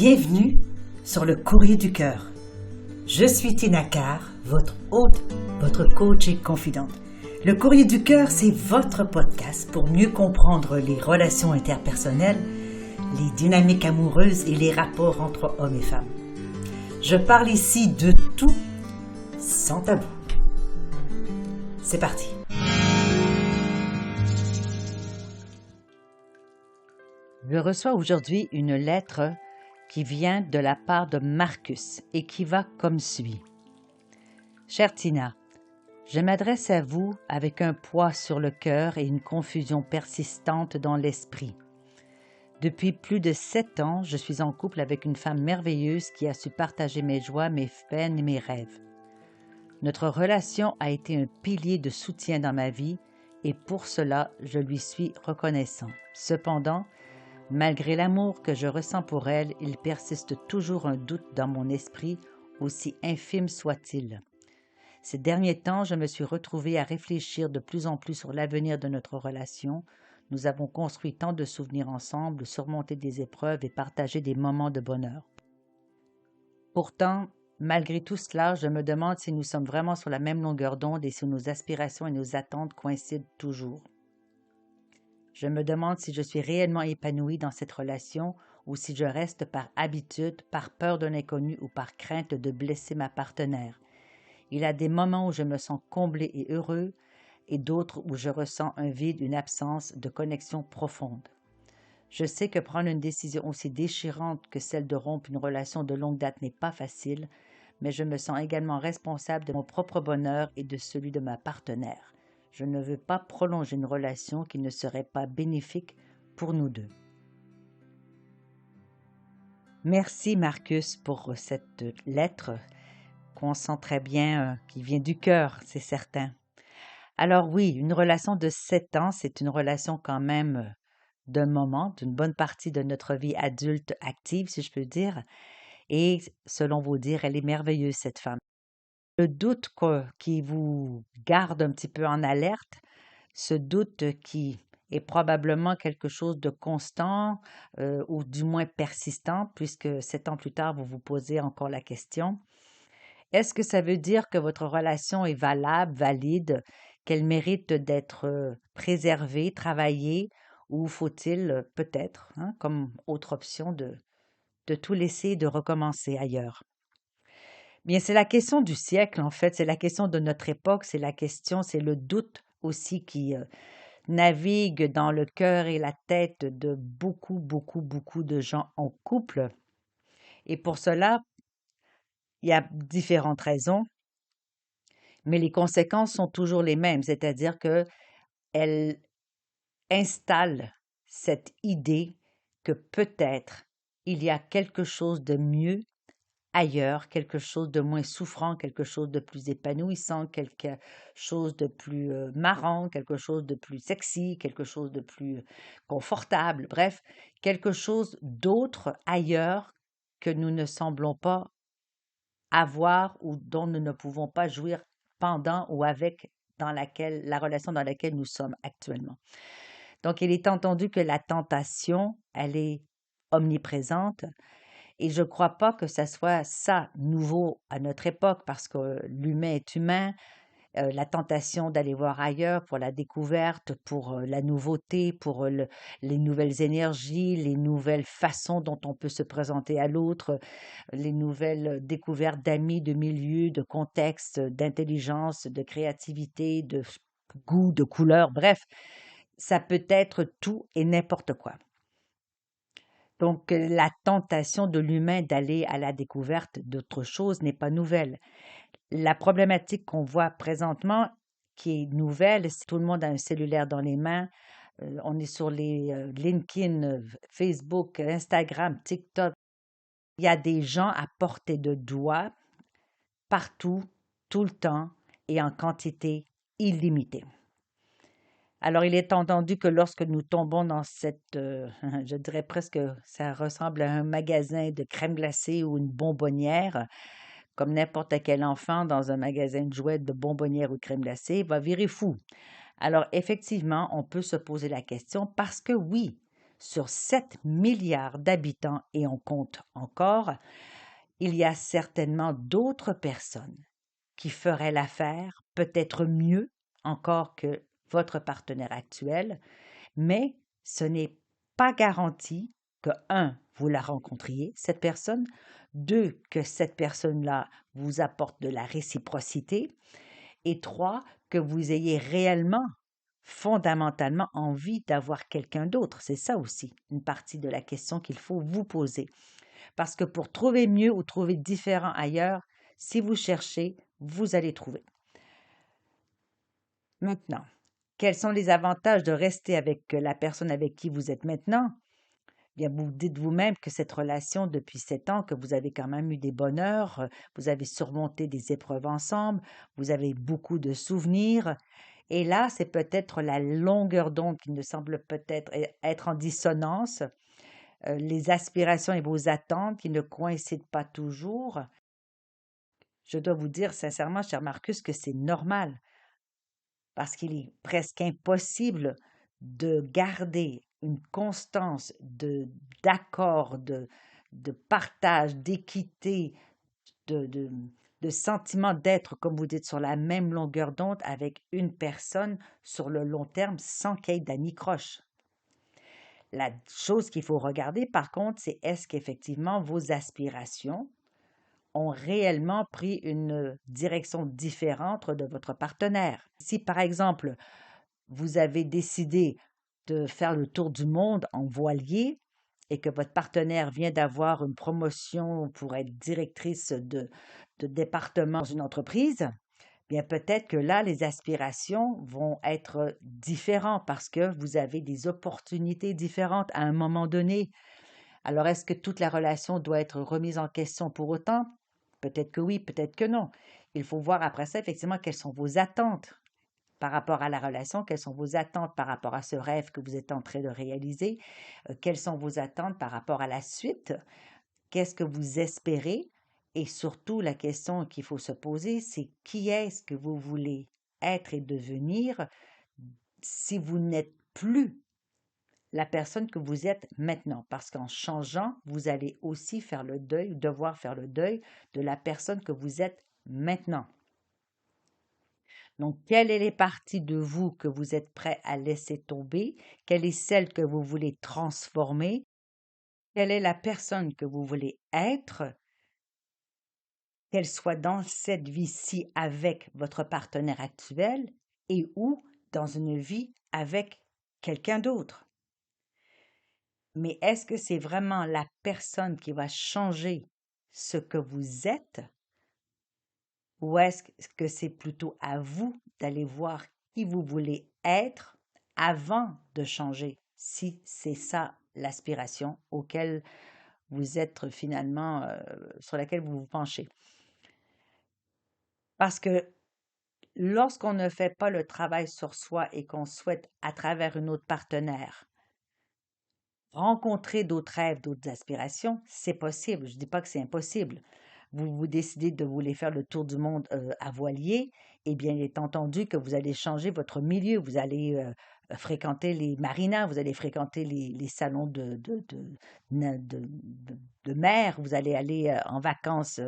Bienvenue sur le Courrier du Cœur. Je suis Tina Carr, votre hôte, votre coach et confidente. Le Courrier du Cœur, c'est votre podcast pour mieux comprendre les relations interpersonnelles, les dynamiques amoureuses et les rapports entre hommes et femmes. Je parle ici de tout sans tabou. C'est parti. Je reçois aujourd'hui une lettre qui vient de la part de Marcus et qui va comme suit. Chère Tina, je m'adresse à vous avec un poids sur le cœur et une confusion persistante dans l'esprit. Depuis plus de 7 ans, je suis en couple avec une femme merveilleuse qui a su partager mes joies, mes peines et mes rêves. Notre relation a été un pilier de soutien dans ma vie et pour cela, je lui suis reconnaissant. Cependant, malgré l'amour que je ressens pour elle, il persiste toujours un doute dans mon esprit, aussi infime soit-il. Ces derniers temps, je me suis retrouvée à réfléchir de plus en plus sur l'avenir de notre relation. Nous avons construit tant de souvenirs ensemble, surmonté des épreuves et partagé des moments de bonheur. Pourtant, malgré tout cela, je me demande si nous sommes vraiment sur la même longueur d'onde et si nos aspirations et nos attentes coïncident toujours. Je me demande si je suis réellement épanouie dans cette relation ou si je reste par habitude, par peur d'un inconnu ou par crainte de blesser ma partenaire. Il y a des moments où je me sens comblée et heureux et d'autres où je ressens un vide, une absence de connexion profonde. Je sais que prendre une décision aussi déchirante que celle de rompre une relation de longue date n'est pas facile, mais je me sens également responsable de mon propre bonheur et de celui de ma partenaire. Je ne veux pas prolonger une relation qui ne serait pas bénéfique pour nous deux. Merci Marcus pour cette lettre qu'on sent très bien, qui vient du cœur, c'est certain. Alors oui, une relation de 7 ans, c'est une relation quand même d'un moment, d'une bonne partie de notre vie adulte active, si je peux dire. Et selon vos dires, elle est merveilleuse, cette femme. Le doute qui vous garde un petit peu en alerte, ce doute qui est probablement quelque chose de constant ou du moins persistant, puisque 7 ans plus tard, vous vous posez encore la question. Est-ce que ça veut dire que votre relation est valable, valide, qu'elle mérite d'être préservée, travaillée, ou faut-il peut-être, comme autre option, de tout laisser et de recommencer ailleurs? Bien, c'est la question du siècle, en fait, c'est la question de notre époque, c'est le doute aussi qui navigue dans le cœur et la tête de beaucoup, beaucoup, beaucoup de gens en couple. Et pour cela, il y a différentes raisons, mais les conséquences sont toujours les mêmes, c'est-à-dire qu'elles installent cette idée que peut-être il y a quelque chose de mieux ailleurs, quelque chose de moins souffrant, quelque chose de plus épanouissant, quelque chose de plus marrant, quelque chose de plus sexy, quelque chose de plus confortable, bref, quelque chose d'autre ailleurs que nous ne semblons pas avoir ou dont nous ne pouvons pas jouir pendant ou avec la relation dans laquelle nous sommes actuellement. Donc, il est entendu que la tentation, elle est omniprésente. Et je ne crois pas que ça soit ça nouveau à notre époque parce que l'humain est humain, la tentation d'aller voir ailleurs pour la découverte, pour la nouveauté, pour les nouvelles énergies, les nouvelles façons dont on peut se présenter à l'autre, les nouvelles découvertes d'amis, de milieux, de contextes, d'intelligence, de créativité, de goût, de couleur, bref, ça peut être tout et n'importe quoi. Donc, la tentation de l'humain d'aller à la découverte d'autre chose n'est pas nouvelle. La problématique qu'on voit présentement, qui est nouvelle, c'est que tout le monde a un cellulaire dans les mains. On est sur les LinkedIn, Facebook, Instagram, TikTok. Il y a des gens à portée de doigt, partout, tout le temps et en quantité illimitée. Alors, il est entendu que lorsque nous tombons dans je dirais presque, ça ressemble à un magasin de crème glacée ou une bonbonnière, comme n'importe quel enfant dans un magasin de jouets de bonbonnière ou de crème glacée, va virer fou. Alors, effectivement, on peut se poser la question parce que oui, sur 7 milliards d'habitants, et on compte encore, il y a certainement d'autres personnes qui feraient l'affaire, peut-être mieux encore que votre partenaire actuel, mais ce n'est pas garanti que, un, vous la rencontriez, cette personne, deux, que cette personne-là vous apporte de la réciprocité, et trois, que vous ayez réellement, fondamentalement envie d'avoir quelqu'un d'autre. C'est ça aussi, une partie de la question qu'il faut vous poser. Parce que pour trouver mieux ou trouver différent ailleurs, si vous cherchez, vous allez trouver. Maintenant, quels sont les avantages de rester avec la personne avec qui vous êtes maintenant? Bien, vous dites vous-même que cette relation depuis 7 ans, que vous avez quand même eu des bonheurs, vous avez surmonté des épreuves ensemble, vous avez beaucoup de souvenirs. Et là, c'est peut-être la longueur d'onde qui ne semble peut-être être en dissonance, les aspirations et vos attentes qui ne coïncident pas toujours. Je dois vous dire sincèrement, cher Marcus, que c'est normal parce qu'il est presque impossible de garder une constance d'accord, de partage, d'équité, de, de, de sentiment d'être, comme vous dites, sur la même longueur d'onde avec une personne sur le long terme sans qu'il y ait d'anicroche. La chose qu'il faut regarder, par contre, c'est est-ce qu'effectivement vos aspirations ont réellement pris une direction différente de votre partenaire. Si, par exemple, vous avez décidé de faire le tour du monde en voilier et que votre partenaire vient d'avoir une promotion pour être directrice de département dans une entreprise, bien peut-être que là, les aspirations vont être différentes parce que vous avez des opportunités différentes à un moment donné. Alors, est-ce que toute la relation doit être remise en question pour autant? Peut-être que oui, peut-être que non. Il faut voir après ça, effectivement, quelles sont vos attentes par rapport à la relation, quelles sont vos attentes par rapport à ce rêve que vous êtes en train de réaliser, quelles sont vos attentes par rapport à la suite, qu'est-ce que vous espérez, et surtout la question qu'il faut se poser, c'est qui est-ce que vous voulez être et devenir si vous n'êtes plus la personne que vous êtes maintenant, parce qu'en changeant, vous allez aussi faire le deuil, devoir faire le deuil de la personne que vous êtes maintenant. Donc, quelle est les parties de vous que vous êtes prêt à laisser tomber? Quelle est celle que vous voulez transformer? Quelle est la personne que vous voulez être, qu'elle soit dans cette vie-ci avec votre partenaire actuel et ou dans une vie avec quelqu'un d'autre? Mais est-ce que c'est vraiment la personne qui va changer ce que vous êtes ou est-ce que c'est plutôt à vous d'aller voir qui vous voulez être avant de changer, si c'est ça l'aspiration auquel vous êtes finalement, sur laquelle vous vous penchez? Parce que lorsqu'on ne fait pas le travail sur soi et qu'on souhaite, à travers une autre partenaire, rencontrer d'autres rêves, d'autres aspirations, c'est possible. Je ne dis pas que c'est impossible. Vous décidez de voler faire le tour du monde à voilier, eh bien, il est entendu que vous allez changer votre milieu. Vous allez fréquenter les marinas, vous allez fréquenter les salons de mer, vous allez aller en vacances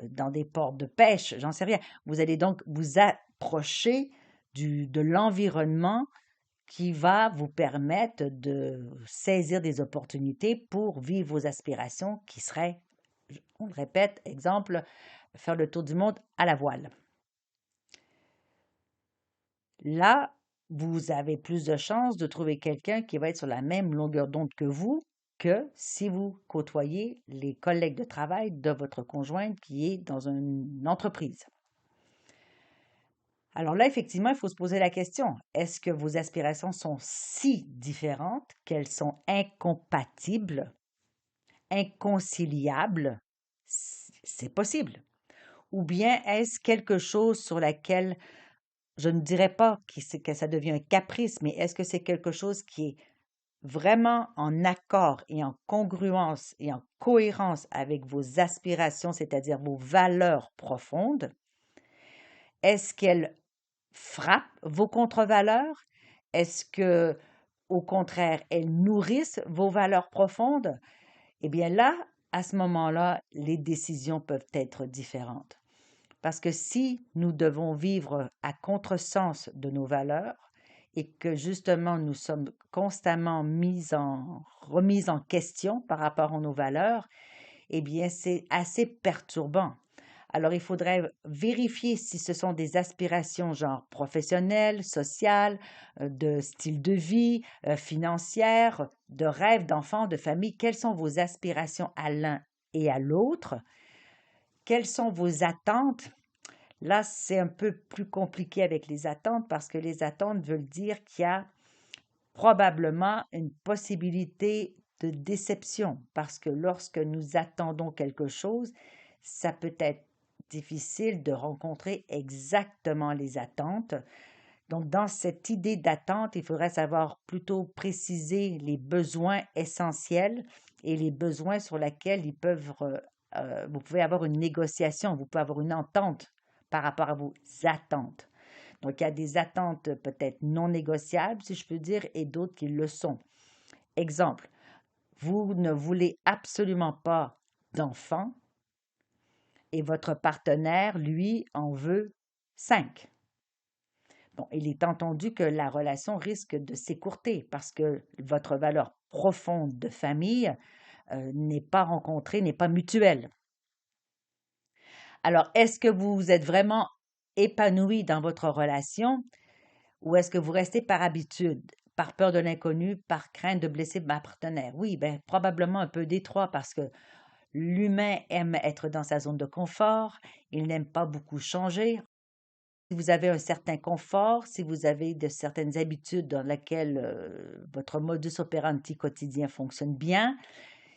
dans des ports de pêche, j'en sais rien. Vous allez donc vous approcher de l'environnement qui va vous permettre de saisir des opportunités pour vivre vos aspirations qui seraient, on le répète, exemple, faire le tour du monde à la voile. Là, vous avez plus de chances de trouver quelqu'un qui va être sur la même longueur d'onde que si vous côtoyez les collègues de travail de votre conjointe qui est dans une entreprise. Alors là, effectivement, il faut se poser la question, est-ce que vos aspirations sont si différentes qu'elles sont incompatibles, inconciliables? C'est possible. Ou bien est-ce quelque chose sur laquelle, je ne dirais pas que ça devient un caprice, mais est-ce que c'est quelque chose qui est vraiment en accord et en congruence et en cohérence avec vos aspirations, c'est-à-dire vos valeurs profondes? Est-ce qu'elle frappe vos contre-valeurs? Est-ce que au contraire, elles nourrissent vos valeurs profondes, eh bien là, à ce moment-là, les décisions peuvent être différentes. Parce que si nous devons vivre à contresens de nos valeurs et que justement nous sommes constamment remis en question par rapport à nos valeurs, eh bien c'est assez perturbant. Alors il faudrait vérifier si ce sont des aspirations genre professionnelles, sociales, de style de vie, financières, de rêves d'enfants, de famille. Quelles sont vos aspirations à l'un et à l'autre? Quelles sont vos attentes? Là, c'est un peu plus compliqué avec les attentes parce que les attentes veulent dire qu'il y a probablement une possibilité de déception parce que lorsque nous attendons quelque chose, ça peut être difficile de rencontrer exactement les attentes. Donc, dans cette idée d'attente, il faudrait savoir plutôt préciser les besoins essentiels et les besoins sur lesquels vous pouvez avoir une négociation, vous pouvez avoir une entente par rapport à vos attentes. Donc, il y a des attentes peut-être non négociables, si je peux dire, et d'autres qui le sont. Exemple, vous ne voulez absolument pas d'enfants et votre partenaire, lui, en veut 5. Bon, il est entendu que la relation risque de s'écourter parce que votre valeur profonde de famille n'est pas rencontrée, n'est pas mutuelle. Alors, est-ce que vous êtes vraiment épanoui dans votre relation ou est-ce que vous restez par habitude, par peur de l'inconnu, par crainte de blesser ma partenaire? Oui, ben, probablement un peu des trois parce que l'humain aime être dans sa zone de confort, il n'aime pas beaucoup changer. Si vous avez un certain confort, si vous avez de certaines habitudes dans lesquelles votre modus operandi quotidien fonctionne bien,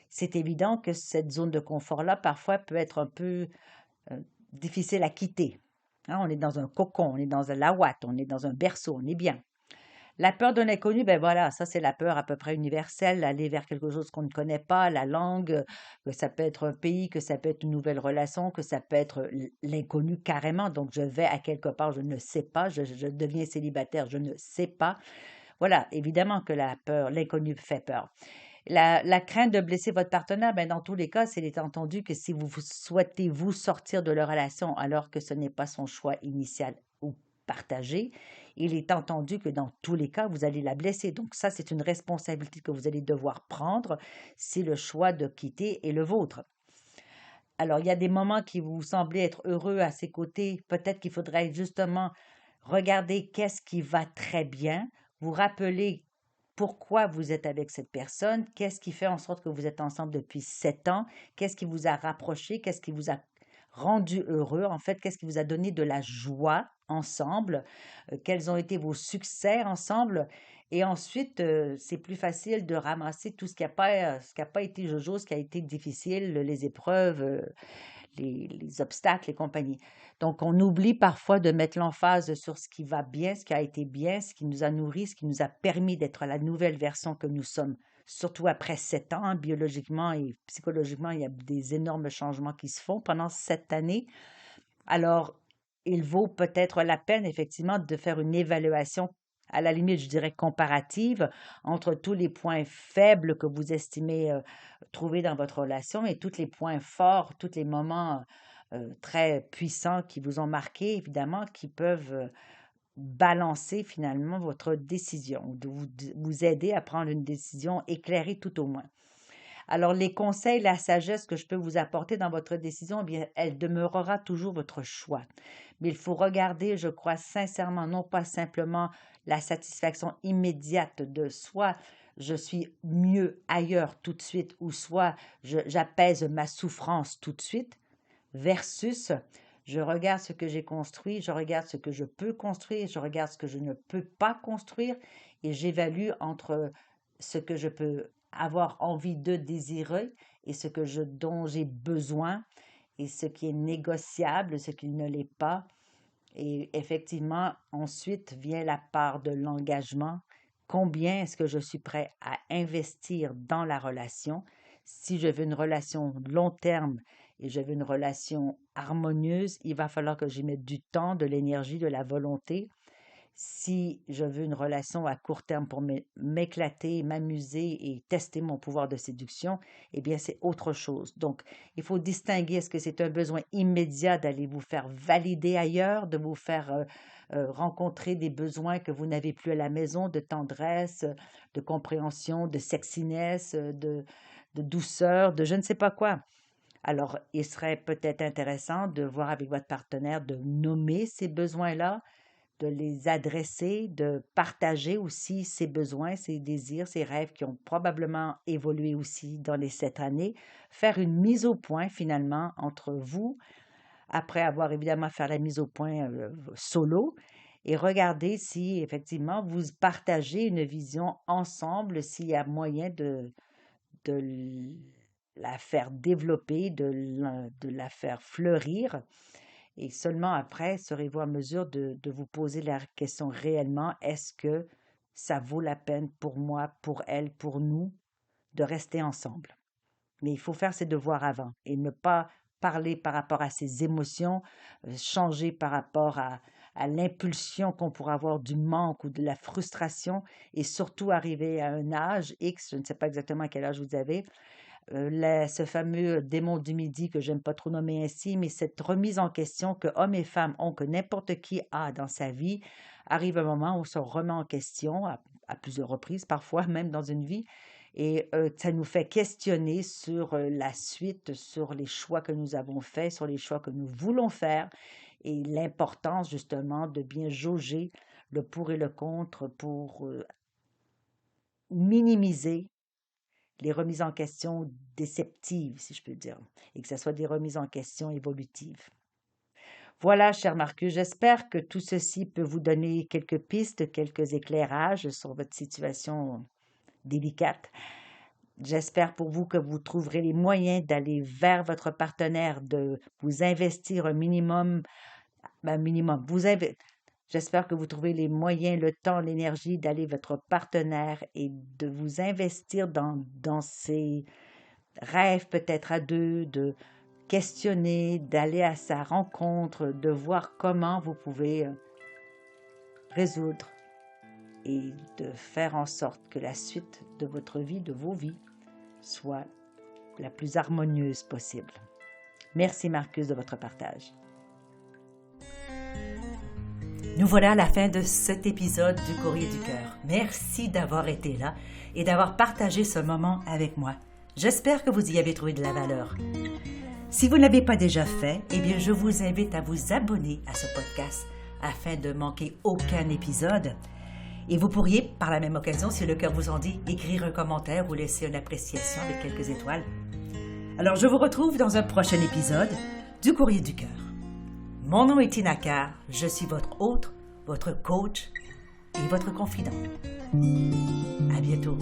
c'est évident que cette zone de confort-là, parfois, peut être un peu euh, difficile à quitter. Hein, on est dans un cocon, on est dans la ouate, on est dans un berceau, on est bien. La peur de l'inconnu, ben voilà, ça c'est la peur à peu près universelle, aller vers quelque chose qu'on ne connaît pas, la langue, que ça peut être un pays, que ça peut être une nouvelle relation, que ça peut être l'inconnu carrément. Donc je vais à quelque part, je ne sais pas, je deviens célibataire, je ne sais pas. Voilà, évidemment que la peur, l'inconnu fait peur. La crainte de blesser votre partenaire, ben dans tous les cas, c'est entendu que si vous souhaitez vous sortir de la relation alors que ce n'est pas son choix initial ou partagé, il est entendu que dans tous les cas, vous allez la blesser. Donc ça, c'est une responsabilité que vous allez devoir prendre si le choix de quitter est le vôtre. Alors, il y a des moments qui vous semblez être heureux à ses côtés. Peut-être qu'il faudrait justement regarder qu'est-ce qui va très bien, vous rappeler pourquoi vous êtes avec cette personne, qu'est-ce qui fait en sorte que vous êtes ensemble depuis 7 ans, qu'est-ce qui vous a rapproché, qu'est-ce qui vous a rendu heureux, en fait, qu'est-ce qui vous a donné de la joie ensemble, quels ont été vos succès ensemble. Et ensuite, c'est plus facile de ramasser tout ce qui a pas été jojo, ce qui a été difficile, les épreuves, les obstacles et compagnie. Donc, on oublie parfois de mettre l'emphase sur ce qui va bien, ce qui a été bien, ce qui nous a nourris, ce qui nous a permis d'être la nouvelle version que nous sommes, surtout après 7 ans, hein, biologiquement et psychologiquement, il y a des énormes changements qui se font pendant cette année. Alors, il vaut peut-être la peine, effectivement, de faire une évaluation, à la limite, je dirais comparative, entre tous les points faibles que vous estimez trouver dans votre relation et tous les points forts, tous les moments très puissants qui vous ont marqué, évidemment, qui peuvent balancer finalement votre décision, de vous aider à prendre une décision éclairée tout au moins. Alors, les conseils, la sagesse que je peux vous apporter dans votre décision, eh bien, elle demeurera toujours votre choix. Mais il faut regarder, je crois sincèrement, non pas simplement la satisfaction immédiate de soit je suis mieux ailleurs tout de suite ou soit j'apaise ma souffrance tout de suite, versus je regarde ce que j'ai construit, je regarde ce que je peux construire, je regarde ce que je ne peux pas construire et j'évalue entre ce que je peux avoir envie de désirer et dont j'ai besoin et ce qui est négociable, ce qui ne l'est pas. Et effectivement, ensuite vient la part de l'engagement. Combien est-ce que je suis prêt à investir dans la relation? Si je veux une relation long terme et je veux une relation harmonieuse, il va falloir que j'y mette du temps, de l'énergie, de la volonté. Si je veux une relation à court terme pour m'éclater, m'amuser et tester mon pouvoir de séduction, eh bien, c'est autre chose. Donc, il faut distinguer, est-ce que c'est un besoin immédiat d'aller vous faire valider ailleurs, de vous faire rencontrer des besoins que vous n'avez plus à la maison, de tendresse, de compréhension, de sexiness, de douceur, de je ne sais pas quoi. Alors, il serait peut-être intéressant de voir avec votre partenaire de nommer ces besoins-là, de les adresser, de partager aussi ses besoins, ses désirs, ses rêves qui ont probablement évolué aussi dans les 7 années, faire une mise au point finalement entre vous, après avoir évidemment fait la mise au point solo, et regarder si effectivement vous partagez une vision ensemble, s'il y a moyen de la faire développer, de la faire fleurir. Et seulement après, serez-vous en mesure de vous poser la question réellement, est-ce que ça vaut la peine pour moi, pour elle, pour nous, de rester ensemble? Mais il faut faire ses devoirs avant et ne pas parler par rapport à ses émotions, changer par rapport à l'impulsion qu'on pourrait avoir du manque ou de la frustration et surtout arriver à un âge X, je ne sais pas exactement quel âge vous avez, ce fameux démon du midi que j'aime pas trop nommer ainsi, mais cette remise en question que hommes et femmes ont, que n'importe qui a dans sa vie, arrive un moment où on se remet en question, à plusieurs reprises, parfois même dans une vie, et ça nous fait questionner sur la suite, sur les choix que nous avons faits, sur les choix que nous voulons faire, et l'importance justement de bien jauger le pour et le contre pour minimiser les remises en question déceptives, si je peux dire, et que ce soit des remises en question évolutives. Voilà, cher Marcus, j'espère que tout ceci peut vous donner quelques pistes, quelques éclairages sur votre situation délicate. J'espère pour vous que vous trouverez les moyens d'aller vers votre partenaire, de vous investir un minimum. J'espère que vous trouvez les moyens, le temps, l'énergie d'aller votre partenaire et de vous investir dans ces rêves peut-être à deux, de questionner, d'aller à sa rencontre, de voir comment vous pouvez résoudre et de faire en sorte que la suite de votre vie, de vos vies, soit la plus harmonieuse possible. Merci Marcus de votre partage. Nous voilà à la fin de cet épisode du Courrier du Cœur. Merci d'avoir été là et d'avoir partagé ce moment avec moi. J'espère que vous y avez trouvé de la valeur. Si vous ne l'avez pas déjà fait, eh bien je vous invite à vous abonner à ce podcast afin de manquer aucun épisode. Et vous pourriez, par la même occasion, si le cœur vous en dit, écrire un commentaire ou laisser une appréciation avec quelques étoiles. Alors je vous retrouve dans un prochain épisode du Courrier du Cœur. Mon nom est Tina Carr, je suis votre hôte, votre coach et votre confident. À bientôt.